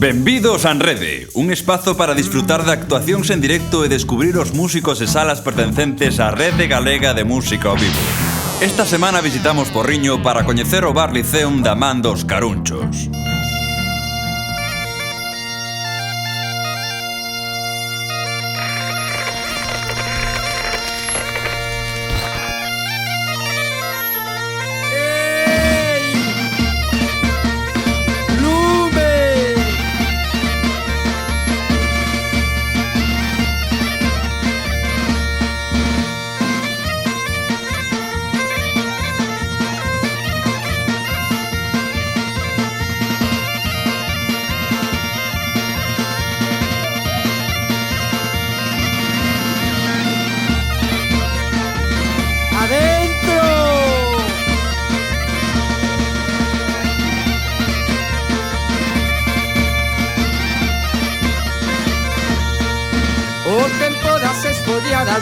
Benvidos a Enrede, un espazo para disfrutar de actuacións en directo e descubrir os músicos e salas pertencentes á Rede Galega de Música ao Vivo. Esta semana visitamos Porriño para coñecer o Bar Liceum da man dos Carunchos.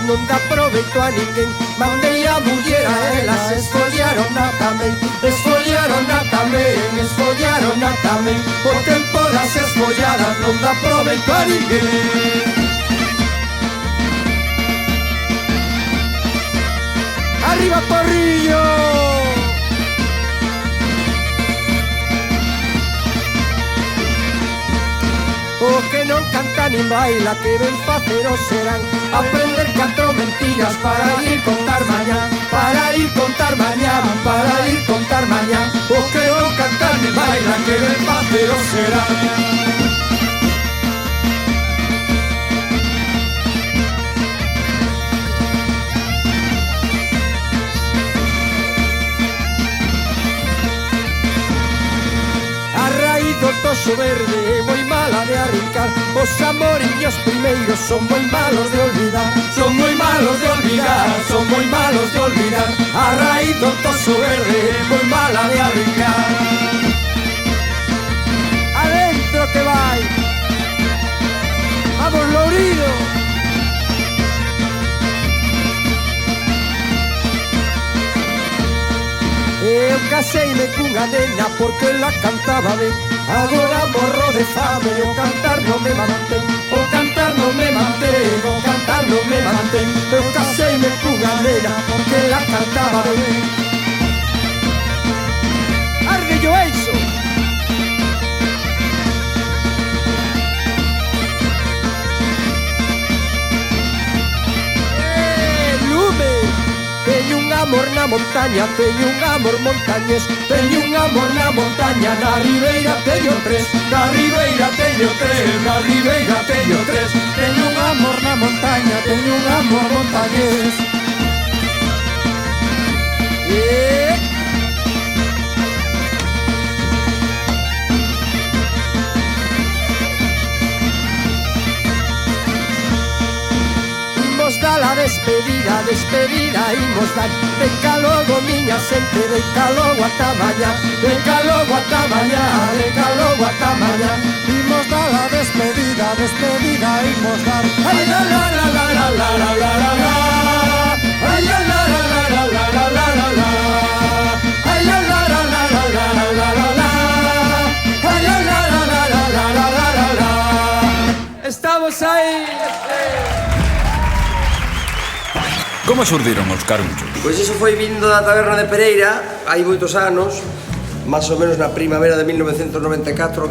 Non dá proveito a ninguén. Mandei a muller a elas, esfoliaron a tamén, esfoliaron a tamén, esfoliaron a tamén. O tempo das esfolladas non dá proveito a ninguén. Arriba Porriño! O que non canta nin baila, que ben faceros serán. Aprender 4 mentiras para ir contar mañá, para ir contar mañá, para ir contar mañá. O que non canta nin baila, que ben faceros serán. Toxo verde é moi mala de arrincar. Os amoriños primeiros son moi malos de olvidar. Son moi malos de olvidar, son moi malos de olvidar. A raíz do toxo verde é moi mala de arrincar. Adentro que vai. Vamos, Lourido. Eu caseime cunha nena porque la cantaba ben. Agora morro de fame, o cantar non me mantén, o cantar non me mantén, o cantar non me mantén. Eu caseime cunha nena porque la cantaba ben. Arde yo eixo. Lume. Teño un amor na montaña, teño un amor montañés. Teño un amor na montaña, na ribeira teño 3. Na ribeira teño 3, na ribeira teño 3. Teño un amor na montaña, teño un amor montañés. La despedida, despedida imos dar. Venca logo miña xente, venca logo ata mañá, venca logo ata mañá, venca logo ata mañá. Imos dar la despedida, despedida imos dar. Ay la la la la la la la la la la. Ay la la la la la la la la la la. Ay la la la la la la la la la la. Ay la la la la la la la la la la. Estamos aí. Como surdiron os Carunchos? Pois iso foi vindo da taberna de Pereira hai moitos anos, máis ou menos na primavera de 1994.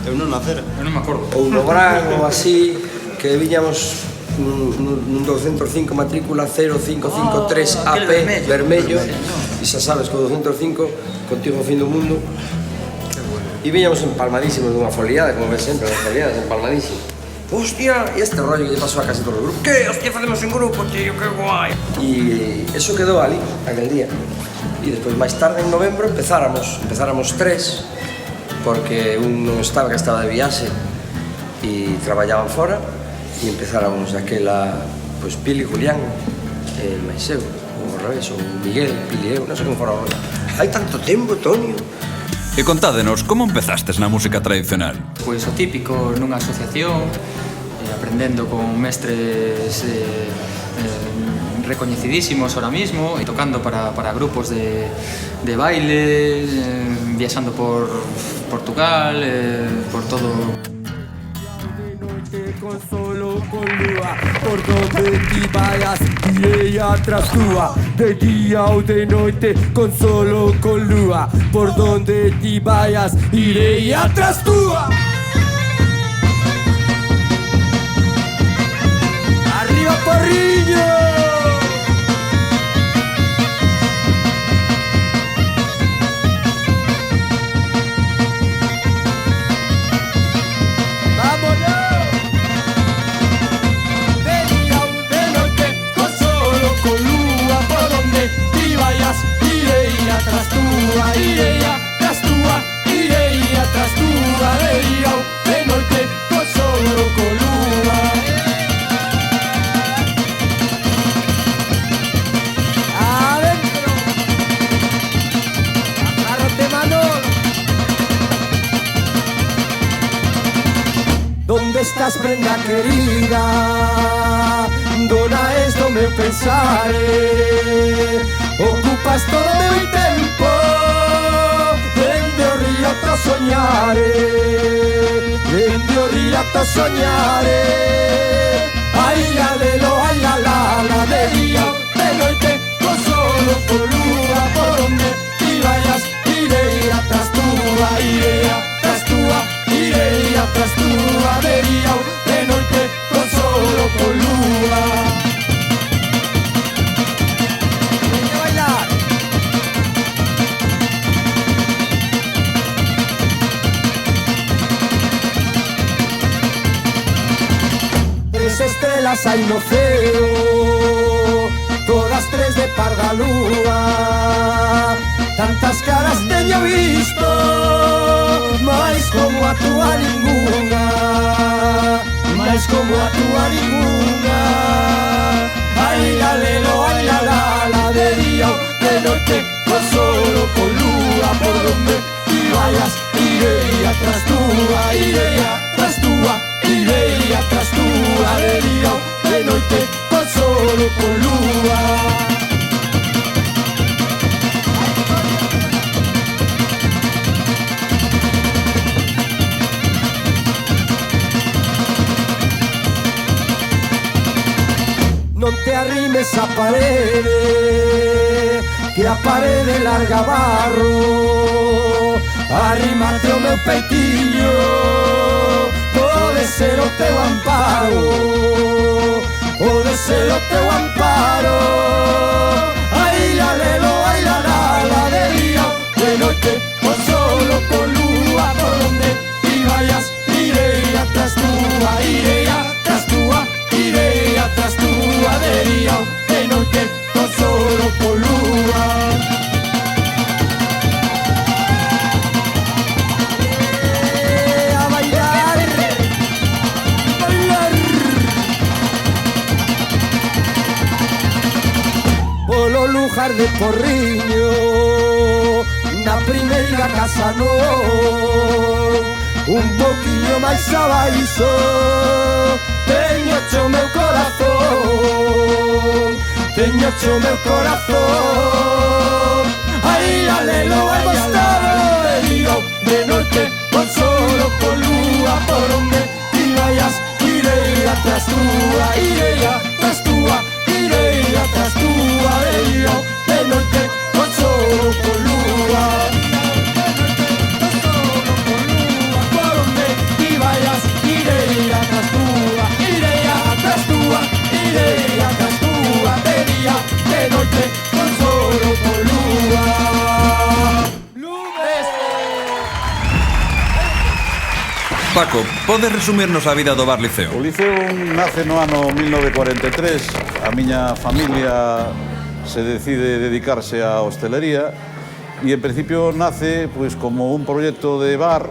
Eu non nacera, eu non me acordo. Ou no verán, ou así, que viñamos nun 205 matrícula 0553 AP, vermello, e xa sabes que o 205 contigo o fin do mundo. E viñamos empalmadísimos dunha foliada, como ves sempre, nas foliadas, empalmadísimos. Hostia, e este rollo que lle pasou a casi todo o grupo. Que, hostia, facemos un grupo, tío, que guai. E eso quedou ali, aquel día. E despois, máis tarde, en novembro, empezáramos 3, porque un non estaba, que estaba de viaxe, e traballaban fora, e empezáramos aquela, pois, Pili, Julián, máis eu, ou ao revés, ou Miguel, Pili, eu, non sei como fora o rollo. Hai tanto tempo, Tonio. E contádenos, como empezastes na música tradicional? Pois o típico nunha asociación, aprendendo con mestres recoñecidísimos ahora mismo, tocando para grupos de baile, viajando por Portugal, por todo. Con solo con lua, por donde ti vayas iré atrás túa, de día o de noche con solo con lua, por donde ti vayas iré atrás túa. Arriba Porriño. Tras túa, iré tras túa, iré tras túa, de noite con solo con lúa. Adentro, agárrate Manolo. ¿Dónde estás, prenda querida? Dona es do meu pensare. Ocupas todo o meu tempo, dende o río ata soñare, dende o río ata soñare. Ai la lelo, ai la la, de día, de noite, con solo con lúa, por onde ti vayas, irei atrás túa, irei atrás túa, irei atrás túa, de día, de noite, con solo con lúa. Estrelas hai no ceo, todas tres de parda lúa. Tantas caras teño visto, mais como a túa ninguna, mais como a túa ninguna. Ai la lelo, ai la la, de día ou de noite, con solo con lúa, por donde ti vayas, irei atrás túa, irei atrás túa, irei atrás túa, de día ou de noite, con solo con lúa. Non te arrimes a parede, que a parede larga barro. Arrímate o meu peitiño, pode ser o teu amparo, pode ser o teu amparo. Ai la lelo, ai la la, de día, de noite, con solo con lúa, por donde ti vayas, irei atrás túa, irei atrás túa, irei atrás túa, de día, de noite, con solo con lúa. Polo lugar de Porriño, na primeira casa non, un poquinho máis abaixo, teño cho meu corazón, teño cho meu corazón. Ai la lelo, ai gostado, de día ou de noite, con solo con lúa, por onde ti vayas, irei atrás túa, irei atrás túa, irei atrás túa, de día ou de noite, con solo con lúa. Por onde ti vayas, irei atrás túa, irei atrás túa, irei atrás túa, de día, de noite, con solo con lúa. Paco, podes resumirnos a vida do Bar Liceo? O Liceo nace no ano 1943. A miña familia se decide dedicarse á hostelería e, en principio, nace pois, como un proxecto de bar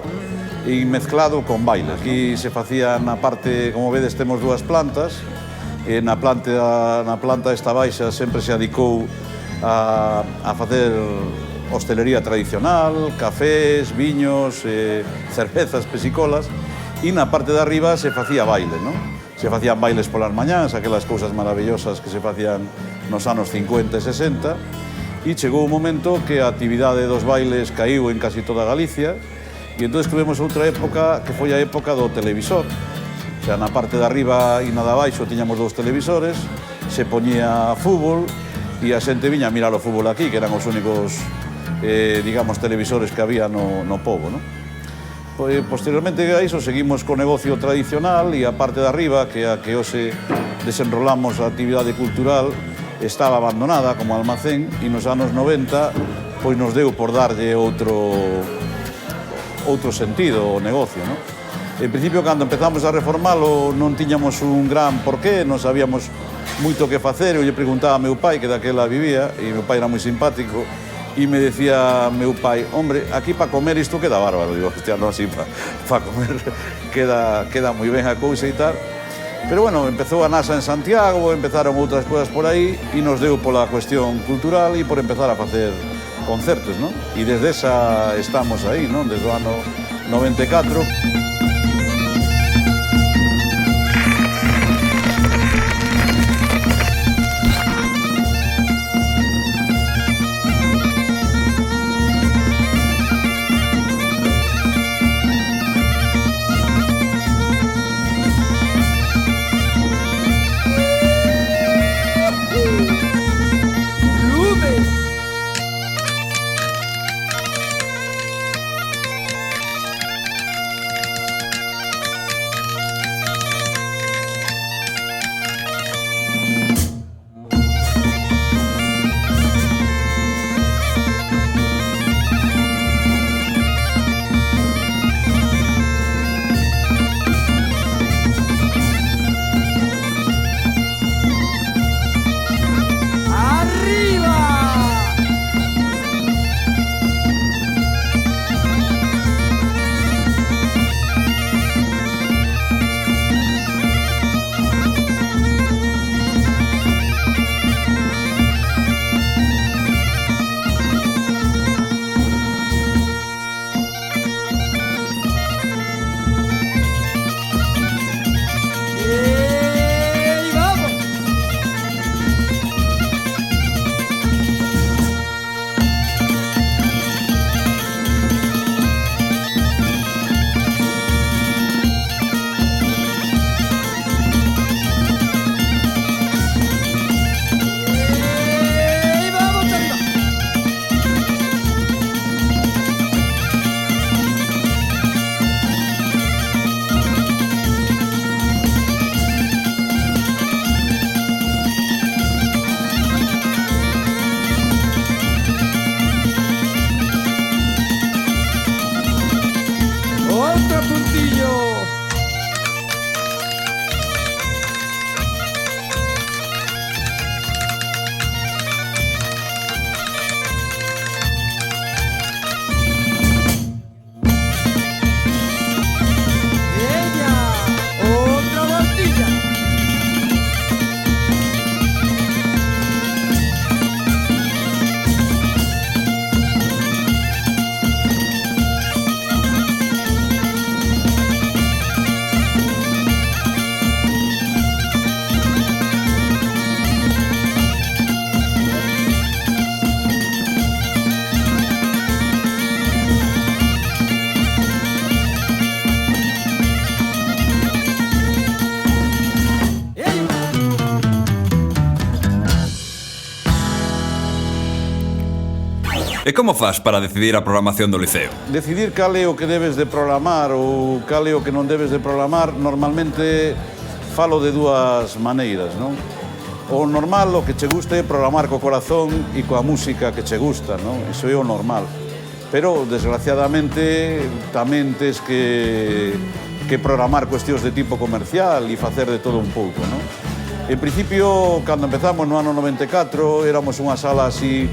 e mezclado con baile. Aquí se facía na parte, como vedes, temos dúas plantas, e na planta esta baixa sempre se adicou a facer hostelería tradicional, cafés, viños, cervezas, pesicolas, e na parte de arriba se facía baile, non? se facían bailes polas mañáns, aquelas cousas maravillosas que se facían nos anos 50 e 60, e chegou un momento que a actividade dos bailes caíu en casi toda Galicia, e entón tuvemos outra época que foi a época do televisor. O sea, na parte de arriba e na de abaixo tiñamos 2 televisores, se poñía fútbol e a xente viña a mirar o fútbol aquí, que eran os únicos, digamos, televisores que había no pobo, non? Posteriormente a iso seguimos co negocio tradicional e a parte de arriba, que a que hoxe desenrolamos a actividade cultural, estaba abandonada como almacén e nos anos 90 pois nos deu por darlle outro sentido ao negocio, non? En principio, cando empezamos a reformalo, non tiñamos un gran porqué, non sabíamos moito que facer. Eu lle preguntaba a meu pai, que daquela vivía, e meu pai era moi simpático, e me decía meu pai, hombre, aquí para comer isto queda bárbaro. Digo, hostia, non, así para comer queda moi ben a cousa e tal. Pero bueno, empezou a NASA en Santiago, empezaron outras cousas por aí e nos deu pola cuestión cultural e por empezar a facer concertos, non? E desde esa estamos aí, non? Desde o ano 94. E como fas para decidir a programación do Liceo? Decidir cal é o que debes de programar ou cal é o que non debes de programar, normalmente falo de dúas maneiras, non? O normal, o que che guste é programar co corazón e coa música que che gusta, non? Iso é o normal. Pero, desgraciadamente, tamén tes que programar cuestións de tipo comercial e facer de todo un pouco, non? En principio, cando empezamos no ano 94, éramos unha sala así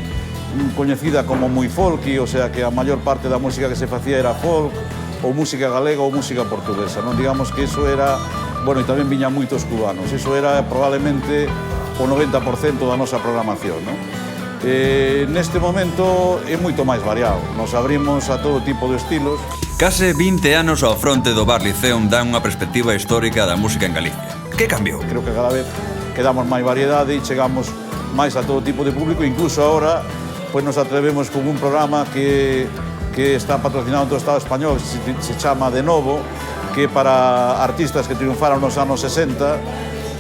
coñecida como moi folky, o sea que a maior parte da música que se facía era folk, ou música galega ou música portuguesa, non? Digamos que iso era, bueno, e tamén viñan moitos cubanos, iso era probablemente o 90% da nosa programación, non? Neste momento é moito máis variado, nos abrimos a todo tipo de estilos. Case 20 anos ao fronte do Bar Liceum dan unha perspectiva histórica da música en Galicia. Que cambiou? Creo que cada vez quedamos máis variedade e chegamos máis a todo tipo de público, incluso ahora pues nos atrevemos con un programa que está patrocinado en todo o Estado español, se chama De Novo, que para artistas que triunfaron nos anos 60,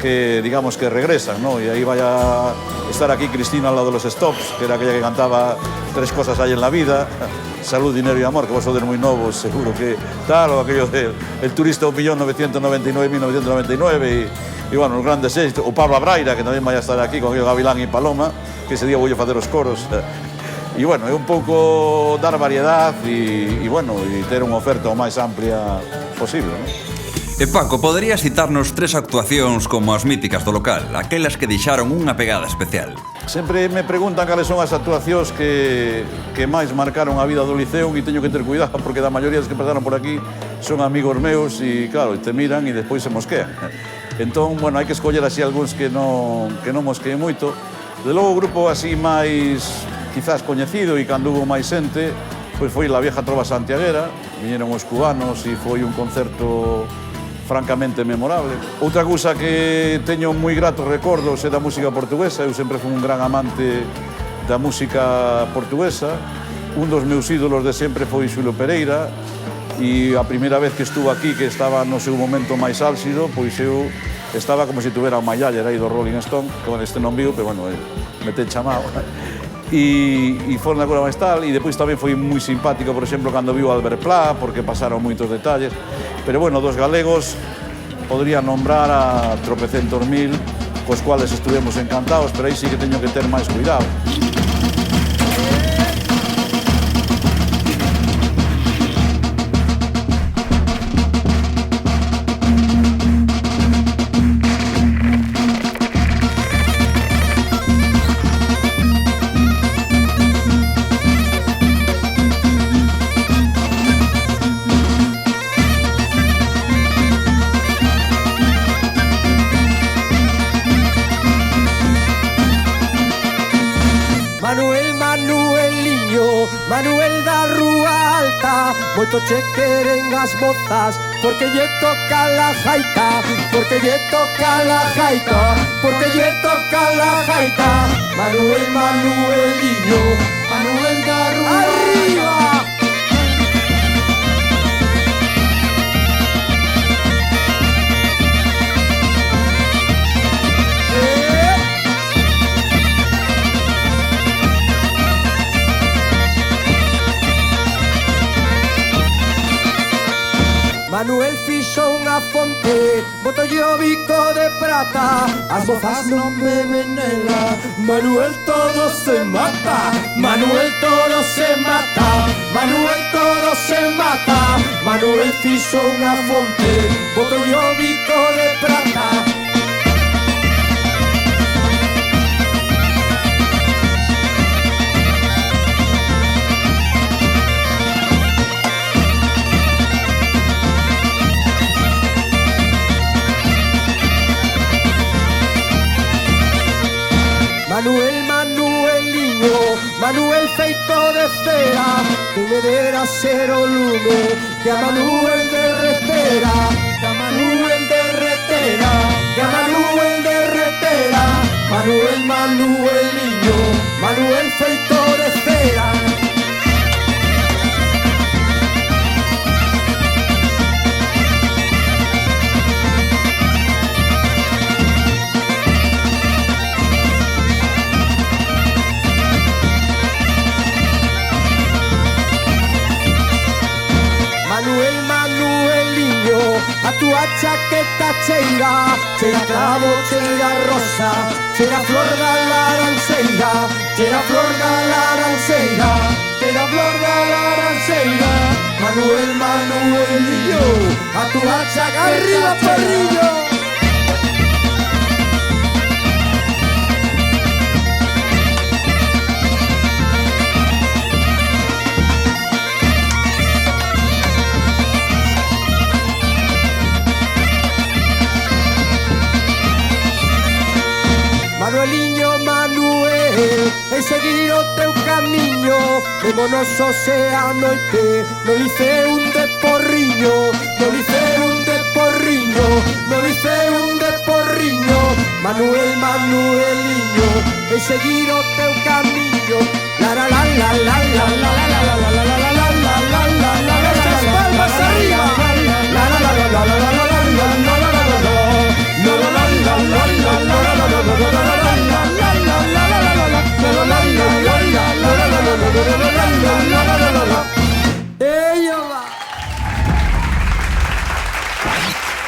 que digamos que regresan, ¿no? Y aí vai a estar aquí Cristina al lado de los Stops, que era aquella que cantaba Tres cosas hay en la vida, Salud, dinero y amor, que vos sodes moi novos, seguro que tal, o aquello del El turista 1.999.999 y bueno, os grandes éxitos, o Pablo Abraira, que tamén vai a estar aquí con aquello Gavilán e Paloma, que ese día vou a facer os coros. E bueno, é un pouco dar variedad e bueno, e ter unha oferta o máis amplia posible, non? Paco, poderías citarnos 3 actuacións como as míticas do local, aquelas que deixaron unha pegada especial? Sempre me preguntan cales son as actuacións que máis marcaron a vida do Liceo e teño que ter cuidado porque da maioría dos que pasaron por aquí son amigos meus e claro, te miran e despois se mosquean. Entón, bueno, hai que escoller así algúns que non mosqueen moito. De logo o grupo así máis quizás coñecido e cando hubo máis xente, pois foi La Vieja Trova Santiaguera, viñeron os cubanos e foi un concerto francamente memorable. Outra cousa que teño moi gratos recordos é da música portuguesa, eu sempre fui un gran amante da música portuguesa. Un dos meus ídolos de sempre foi Xulio Pereira e a primeira vez que estuve aquí, que estaba no seu momento máis álxido, pois eu estaba como se tuvera un Mayaller aí do Rolling Stone, que este non viu, pero bueno, me ten chamado. E foi unha coisa máis tal, e depois tamén foi moi simpático, por exemplo, cando viu Albert Pla, porque pasaron moitos detalles. Pero bueno, dos galegos podría nombrar a tropecentos mil, cos cuales estuvemos encantados, pero aí sí que teño que ter máis cuidado. Manuel da Rúa Alta, moito che queren as mozas, porque lle toca la gaita, porque lle toca la gaita, porque lle toca la gaita. Manueliño, Manuel da Rúa Alta. Manuel fixo unha fonte, botolle o bico de prata, as mozas non beben nela. Manuel todo se mata, Manuel todo se mata, Manuel todo se mata. Manuel fixo unha fonte, botolle o bico de prata. Manueliño, Manuel feito de cera, que me dera ser o lume, que a Manuel derretera, que a Manuel derretera, que a Manuel derretera. Manueliño, Manuel feito de cera. Manueliño, a túa chaqueta cheira, cheira cravo, cheira rosa, cheira flor da laranxeira, cheira flor da laranxeira, cheira flor da laranxeira. Manueliño, a túa chaqueta arriba, perrillo. Manueliño, Manuel, en seguir o teu camiño, vémonos hoxe a noite, no Liceum de Porriño, no Liceum de Porriño, no Liceum de de Porriño, Manuel, Manueliño, e seguir o teu camiño. La la la la la la la la la la la la la la la la la. Estas palmas arriba. La la la la la la la la la la la la la. La la la la la la la la la la la la la la.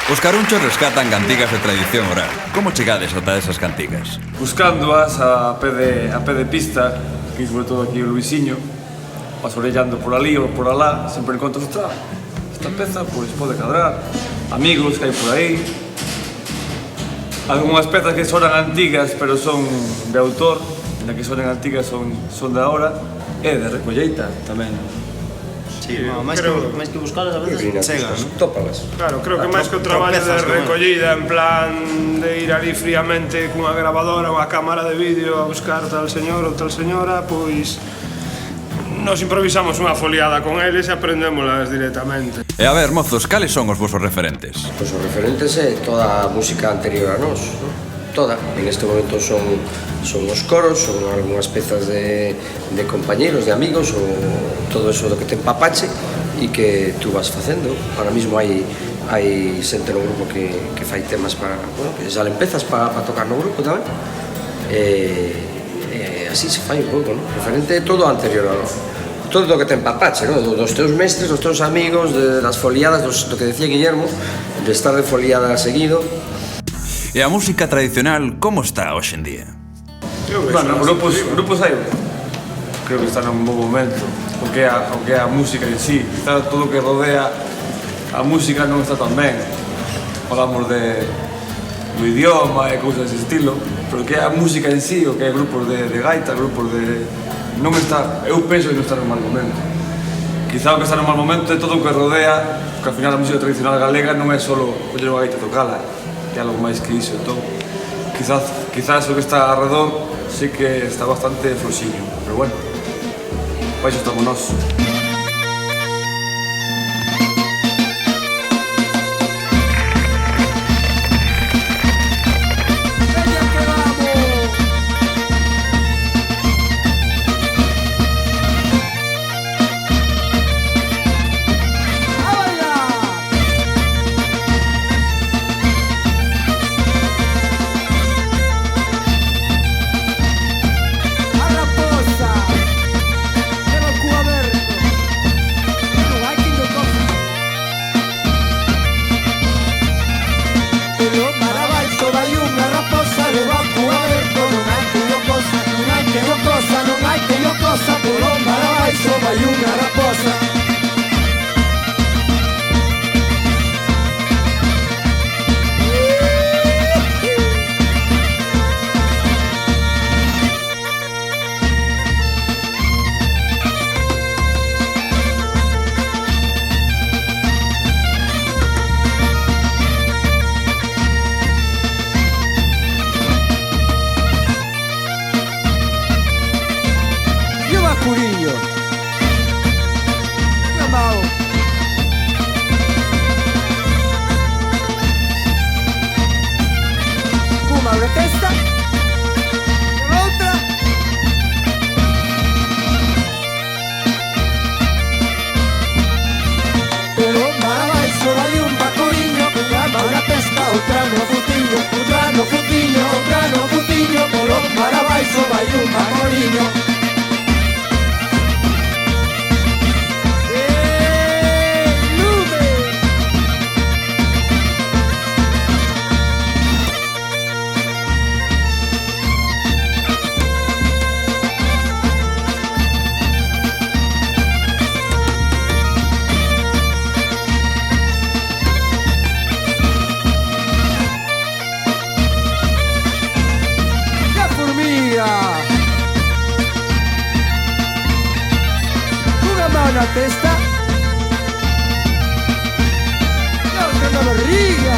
Os carunchos rescatan cantigas de tradición oral. Como chegades ata esas cantigas? Buscándoas a pé de pista, aquí sobre todo aquí o Luisiño, vas orellando por ali ou por alá, sempre encontras esta peza, pois pode cadrar, amigos que hai por aí, algunhas pezas que sonan antigas pero son de autor, na que sonan antigas son de ahora, e de recolleita tamén. Sí, máis que buscalas a veces chegan, non? Tópalas. Claro, creo que máis que o traballo de recollida en plan de ir ali fríamente cunha grabadora ou a cámara de vídeo a buscar tal señor ou tal señora, pois nos improvisamos unha foliada con eles e aprendémolas directamente. E a ver, mozos, cales son os vosos referentes? Pois os referentes é toda a música anterior a nós, non? Toda. En este momento son os coros, son algunhas pezas de compañeros, de amigos, ou todo eso do que te empapache e que tú vas facendo. Ahora mismo hai xente no grupo que fai temas para, bueno, que salen pezas para tocar no grupo tamén. Así se fai un pouco, non? Referente todo anterior a nós. Todo o que te empapache, non? Dos teus mestres, dos teus amigos, das foliadas, do que decía Guillermo, de estar de foliada seguido. E a música tradicional, como está hoxe en día? Bueno, grupos hai, creo que está nun bo momento, o que é a música en sí, está todo o que rodea a música non está tan ben. Falamos do idioma e cousas desse estilo, pero que é a música en sí, o que é grupos de gaita, grupos de... non está, eu penso que non está nun mal momento. Quizá o que está nun mal momento é todo o que rodea, porque ao final a música tradicional galega non é só coller unha gaita e tocala, que é algo máis que iso, entón quizás o que está alrededor sí que está bastante floxiño, pero bueno, para iso estamos nós. na testa, la otra en la barriga.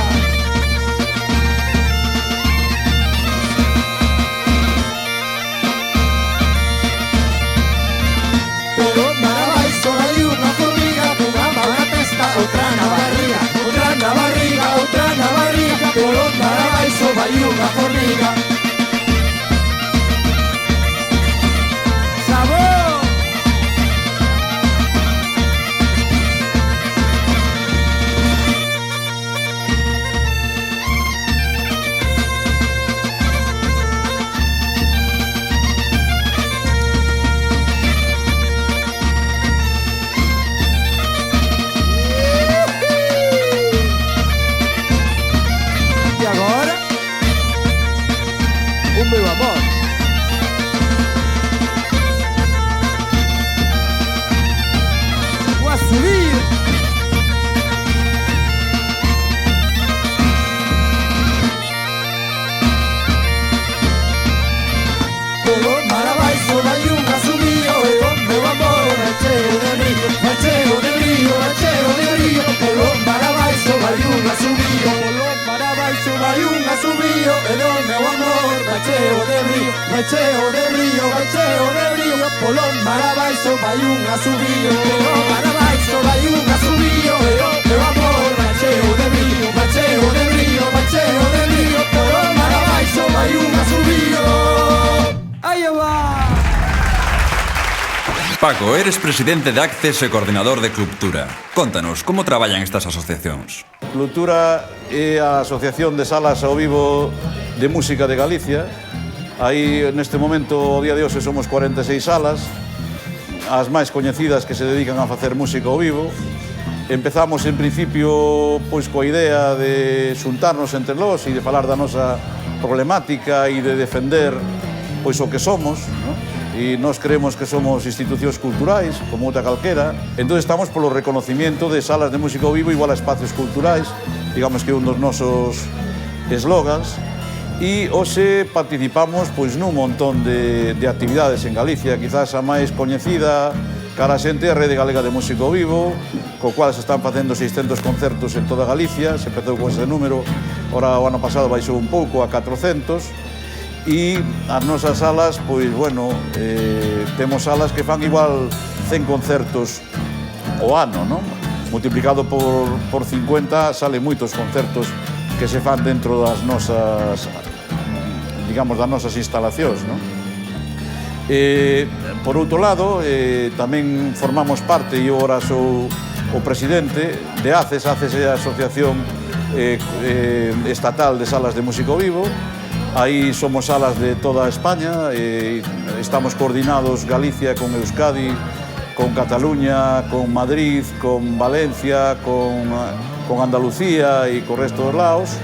Pero Marabay solo hay una formiga, una mala testa, otra en la barriga, otra en la barriga, otra en la barriga. Pero Marabay unha formiga. Sabor! E agora? O meu amor. Vou a subir. Polo mar abaixo vai unha subío e o meu amor vai cheo de brillo, vai cheo de brillo, vai cheo de brillo. Polo mar abaixo vai unha subío, polo mar abaixo vai unha subío e do meu amor vai cheo de brillo, vai cheo de brillo, vai cheo de brillo. Polo mar abaixo vai unha subío, polo mar abaixo vai unha subío e o meu amor vai cheo de brillo, vai cheo de brillo, vai cheo de brillo. Polo mar abaixo vai unha subío. Aí va! Paco, eres presidente de Acces e coordinador de Clubtura. Contanos, como traballan estas asociacións? Clubtura é a Asociación de Salas ao Vivo de Música de Galicia. Aí, neste momento, o día de hoxe, somos 46 salas, as máis coñecidas que se dedican a facer música ao vivo. Empezamos, en principio, pois coa idea de xuntarnos entre nós e de falar da nosa problemática e de defender pois o que somos, ¿no? E nós creemos que somos institucións culturais, como outra calquera. Entón estamos polo reconocimiento de salas de música ao vivo igual a espacios culturais, digamos que é un dos nosos eslogans. E hoxe participamos pois nun montón de actividades en Galicia, quizás a máis coñecida cara a xente a Rede Galega de Música ao Vivo, co cual se están facendo 600 concertos en toda Galicia, se empezou con ese número, ora o ano pasado baixou un pouco a 400. E as nosas salas, pois, bueno, temos salas que fan igual 100 concertos ao ano, non? Multiplicado por 50, salen moitos concertos que se fan dentro das nosas, digamos, das nosas instalacións, non? Por outro lado, tamén formamos parte, e eu ora sou o presidente de ACES. ACES é a Asociación Estatal de Salas de Música ao Vivo. Aí somos salas de toda España, estamos coordinados Galicia con Euskadi, con Cataluña, con Madrid, con Valencia, con Andalucía e co resto dos laos.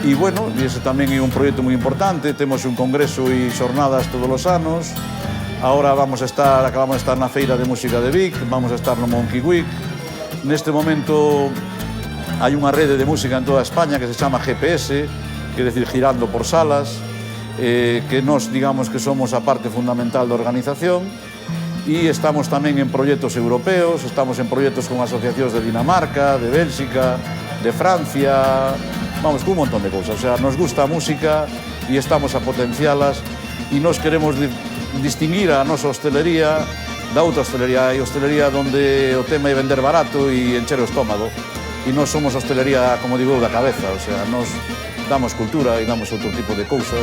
E, bueno, ese tamén é un proxecto moi importante, temos un congreso e xornadas todos os anos. Ahora acabamos de estar na Feira de Música de Vic, vamos a estar no Monkey Week. Neste momento hai unha rede de música en toda España que se chama GPS, quer decir, girando por salas, que nos, digamos, que somos a parte fundamental da organización, e estamos tamén en proxectos europeos, estamos en proxectos con asociacións de Dinamarca, de Bélxica, de Francia, vamos, con un montón de cousas. O sea, nos gusta a música e estamos a potencialas, e nos queremos distinguir a nosa hostelería da outra hostelería, e hostelería onde o tema é vender barato e encher o estómago, e nós somos hostelería, como digo, da cabeza, o sea, nos damos cultura e damos outro tipo de cousas.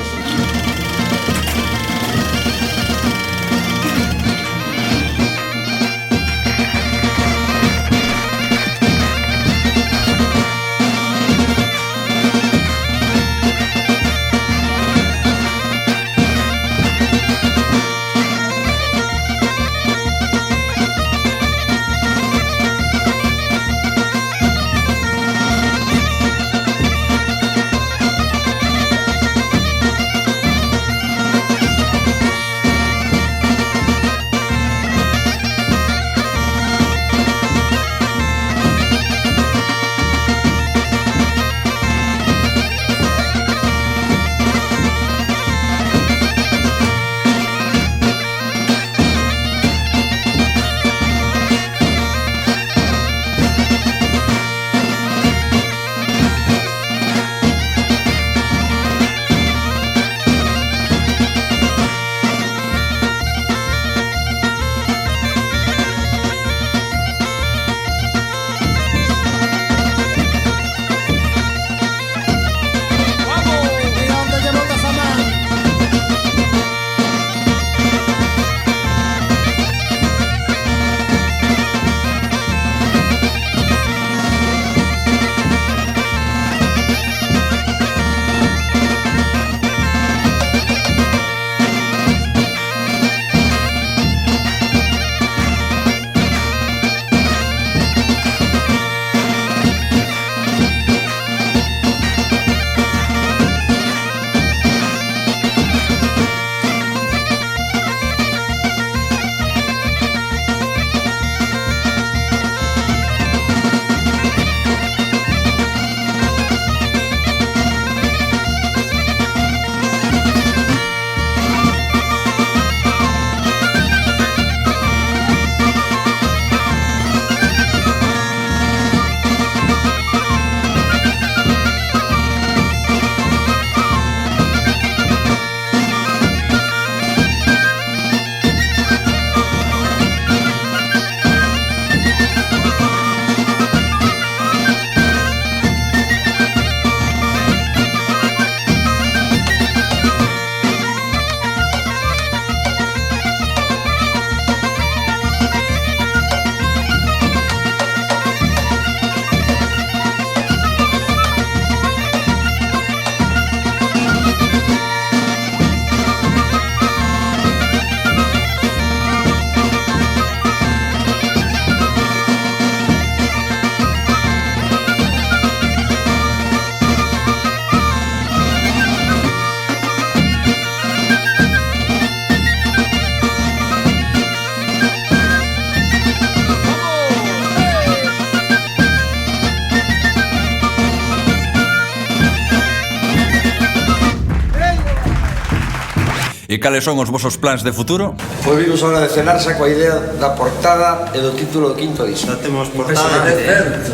E cales son os vosos plans de futuro? Pois vimos ahora de cenarse coa idea da portada e do título do quinto disco. Xa temos portada.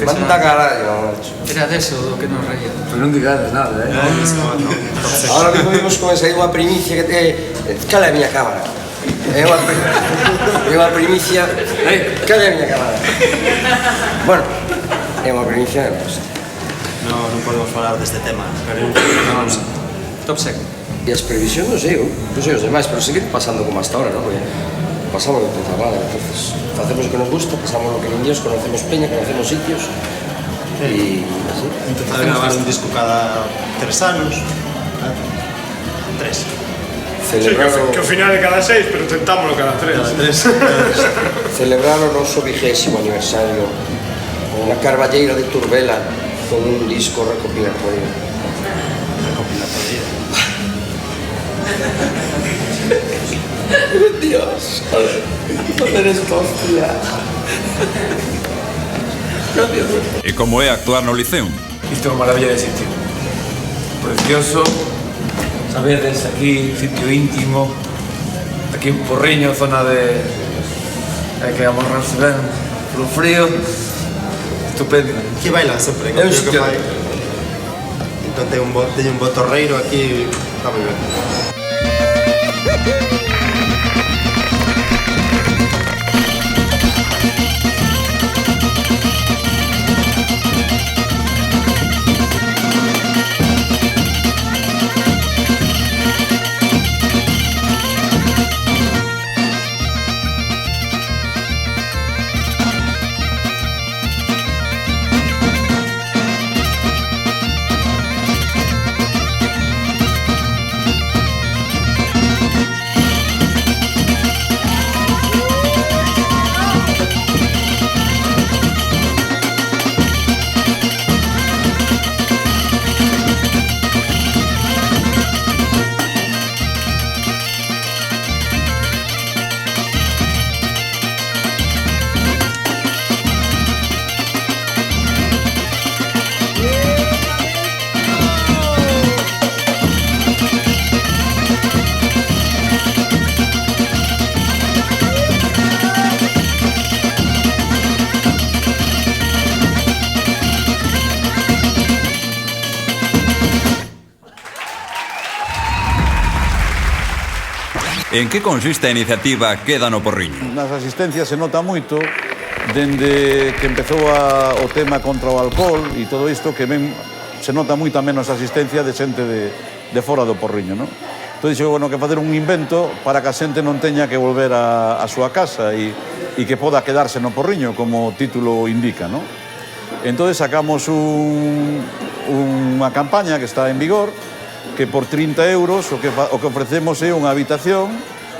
Manda carallo. Era deso do que nos reía. Pero non digades nada, Ahora mismo vimos con esa unha primicia que te... Cala a miña cámara. É unha primicia... Cala a miña cámara. Bueno, é unha primicia... Non podemos falar deste tema. Top sec. E as previsións non sei os demais, pero seguir pasando como hasta ahora, ¿no? Porque pasamos de puta madre, entonces facemos o que nos gusta, pasamos lo que non Dios, conocemos peña, conocemos sitios e así. Empezar a gravar un disco cada 3 anos. 3. Sí, que ao final é cada 6, pero tentámoslo cada 3. Celebrar o noso 20º aniversario na Carballeira de Turbela con un disco recopilatorio. Dios, joder esto, hostia. E como é actuar no Liceum? Isto é unha maravilla de sitio. Precioso. Sabedes, aquí, sitio íntimo. Aquí un Porriño, zona de... Hai que amorrarse ben polo frío. Estupendo. Aquí bailan sempre. É un sitio. Entón teño un botorreiro aquí. Está moi ben. En que consiste a iniciativa Queda no Porriño? Nas asistencias se nota moito dende que empezou o tema contra o alcohol e todo isto que ven, se nota moita menos asistencia de xente de fora do Porriño, non? Entón dixo, bueno, que facer un invento para que a xente non teña que volver a súa casa e que poda quedarse no Porriño, como o título indica, non? Entón sacamos unha campaña que está en vigor que por 30 euros o que ofrecemos é unha habitación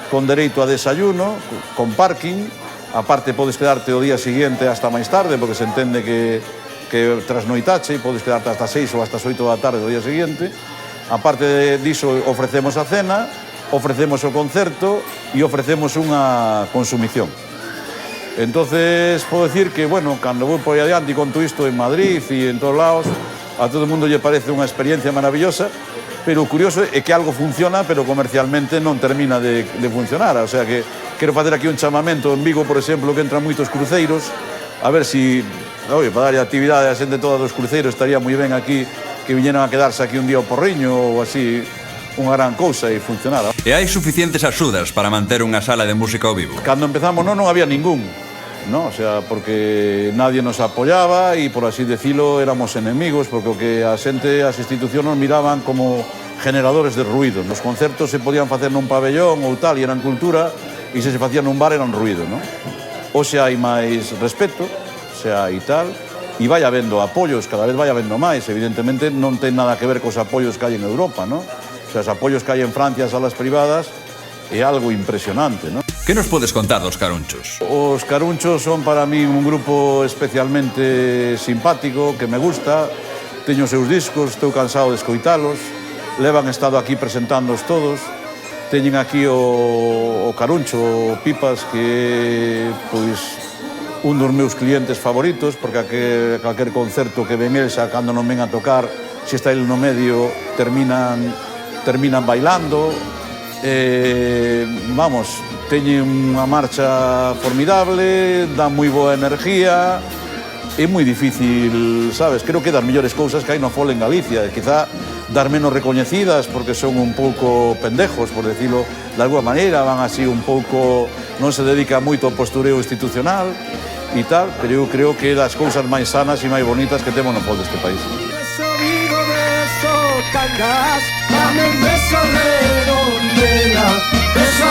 con dereito a desayuno, con parking, aparte podes quedarte o día siguiente hasta máis tarde, porque se entende que trasnoitache, podes quedarte hasta 6 ou hasta 8 da tarde o día siguiente. Aparte diso, ofrecemos a cena, ofrecemos o concerto e ofrecemos unha consumición. Entonces, podo decir que, bueno, cando vou por aí adiante con todo isto en Madrid e en todos lados, a todo o mundo lle parece unha experiencia maravillosa, pero o curioso é que algo funciona, pero comercialmente non termina de funcionar. O sea que quero facer aquí un chamamento en Vigo, por exemplo, que entran moitos cruceiros, a ver si, para darlle actividade a xente toda dos cruceiros, estaría moi ben aquí que viñeran a quedarse aquí un día ao Porriño ou así, unha gran cousa e funcionara. E hai suficientes axudas para manter unha sala de música ao vivo? Cando empezamos non había ningún, ¿no? O sea, porque nadie nos apoyaba e, por así decirlo, éramos enemigos, porque o que a xente, as institucións nos miraban como generadores de ruido. Nos concertos se podían facer nun pabellón ou tal, e eran cultura, e se facían nun bar eran ruido, ¿no? Oxe hai máis respeto, hai tal, e vai habendo apoios, cada vez vai habendo máis. Evidentemente non ten nada que ver cos apoios que hai en Europa, ¿no? O sea, os apoios que hai en Francia, salas privadas, é algo impresionante, ¿no? Que nos podes contar dos Carunchos? Os Carunchos son para mí un grupo especialmente simpático, que me gusta. Teño os seus discos, estou cansado de escoitalos. Levan estado aquí presentándoos todos. Teñen aquí o Caruncho, o Pipas, que é pois un dos meus clientes favoritos, porque calquer concerto que ven el, xa cando non ven a tocar, se está el no medio, terminan bailando. Vamos, teñen unha marcha formidable, dá moi boa energía, é moi difícil, sabes? Creo que das mellores cousas que hai no fol en Galicia, quizá dar menos recoñecidas porque son un pouco pendejos, por decirlo de alguma maneira, van así un pouco, non se dedica moito ao postureo institucional e tal, pero eu creo que é das cousas máis sanas e máis bonitas que temos no fol deste país. Beso vivo, beso cangas, dame un beso redondela, beso